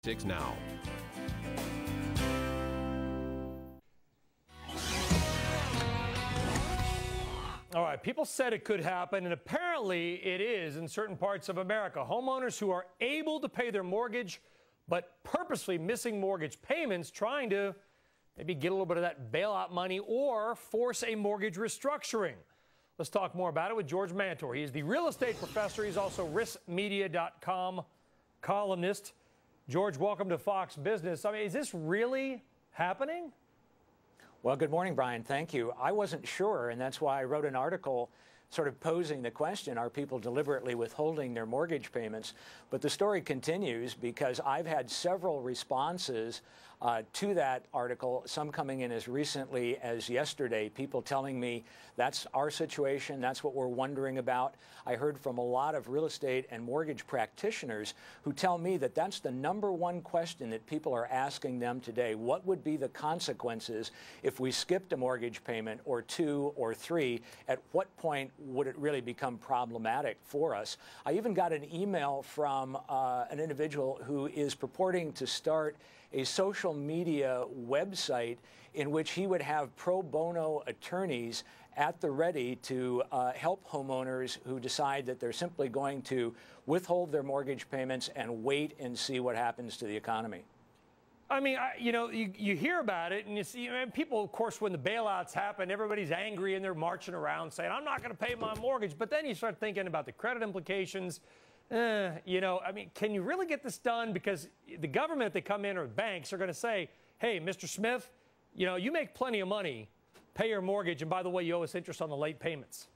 6 now. All right, people said it could happen, and apparently it is in certain parts of America. Homeowners who are able to pay their mortgage, but purposely missing mortgage payments, trying to maybe get a little bit of that bailout money or force a mortgage restructuring. Let's talk more about it with George Mantor. He is the real estate professor. He's also riskmedia.com columnist. George, welcome to Fox Business. I mean, is this really happening? Well, good morning, Brian. Thank you. I wasn't sure, and that's why I wrote an article sort of posing the question, are people deliberately withholding their mortgage payments? But the story continues because I've had several responses to that article, some coming in as recently as yesterday, people telling me that's our situation, that's what we're wondering about. I heard from a lot of real estate and mortgage practitioners who tell me that that's the #1 question that people are asking them today. What would be the consequences if we skipped a mortgage payment or 2 or 3? At what point would it really become problematic for us? I even got an email from an individual who is purporting to start a social media website in which he would have pro bono attorneys at the ready to help homeowners who decide that they're simply going to withhold their mortgage payments and wait and see what happens to the economy. I mean, you hear about it, and you see, and people, of course, when the bailouts happen, everybody's angry and they're marching around saying, I'm not going to pay my mortgage. But then you start thinking about the credit implications. I mean, can you really get this done? Because the government, they come in, or banks are going to say, hey, Mr. Smith, you make plenty of money, pay your mortgage, and by the way, you owe us interest on the late payments.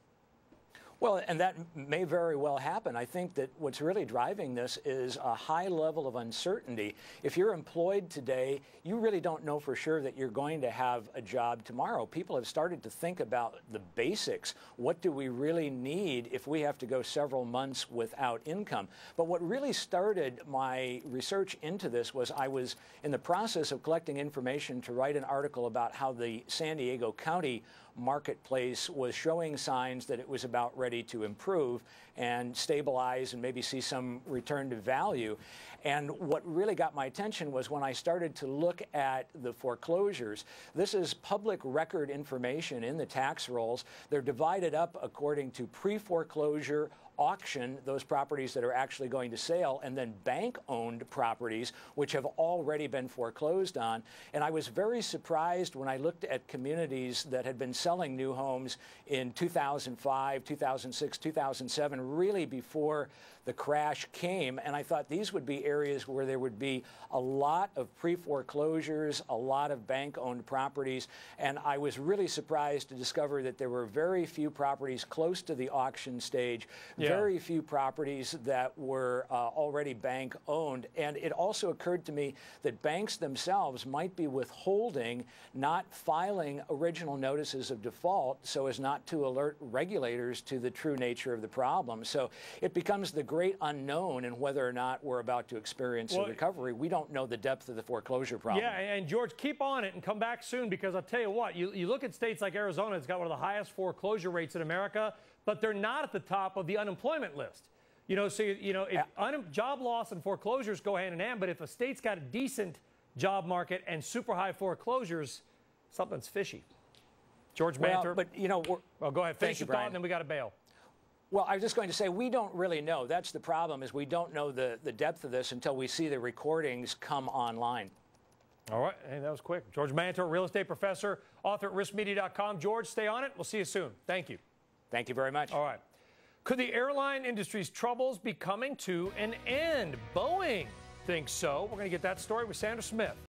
Well, and that may very well happen. I think that what's really driving this is a high level of uncertainty. If you're employed today, you really don't know for sure that you're going to have a job tomorrow. People have started to think about the basics. What do we really need if we have to go several months without income? But what really started my research into this was I was in the process of collecting information to write an article about how the San Diego County marketplace was showing signs that it was about ready to improve and stabilize and maybe see some return to value. And what really got my attention was when I started to look at the foreclosures. This is public record information in the tax rolls. They're divided up according to pre-foreclosure, auction, those properties that are actually going to sale, and then bank-owned properties, which have already been foreclosed on. And I was very surprised when I looked at communities that had been selling new homes in 2005, 2006, 2007, really before the crash came. And I thought these would be areas where there would be a lot of pre-foreclosures, a lot of bank-owned properties. And I was really surprised to discover that there were very few properties close to the auction stage. Very few properties that were already bank-owned. And it also occurred to me that banks themselves might be withholding, not filing original notices of default so as not to alert regulators to the true nature of the problem. So it becomes the great unknown in whether or not we're about to experience a recovery. We don't know the depth of the foreclosure problem. Yeah, and George, keep on it and come back soon, because I'll tell you what, you look at states like Arizona, it's got one of the highest foreclosure rates in America, but they're not at the top of the unemployment list. If job loss and foreclosures go hand in hand, but if a state's got a decent job market and super high foreclosures, something's fishy. George Mantor. But well, go ahead, finish your thought, and then we got to bail. Well, I was just going to say, we don't really know. That's the problem, is we don't know the depth of this until we see the recordings come online. All right, hey, that was quick. George Mantor, real estate professor, author at riskmedia.com. George, stay on it. We'll see you soon. Thank you. Thank you very much. All right. Could the airline industry's troubles be coming to an end? Boeing thinks so. We're going to get that story with Sandra Smith.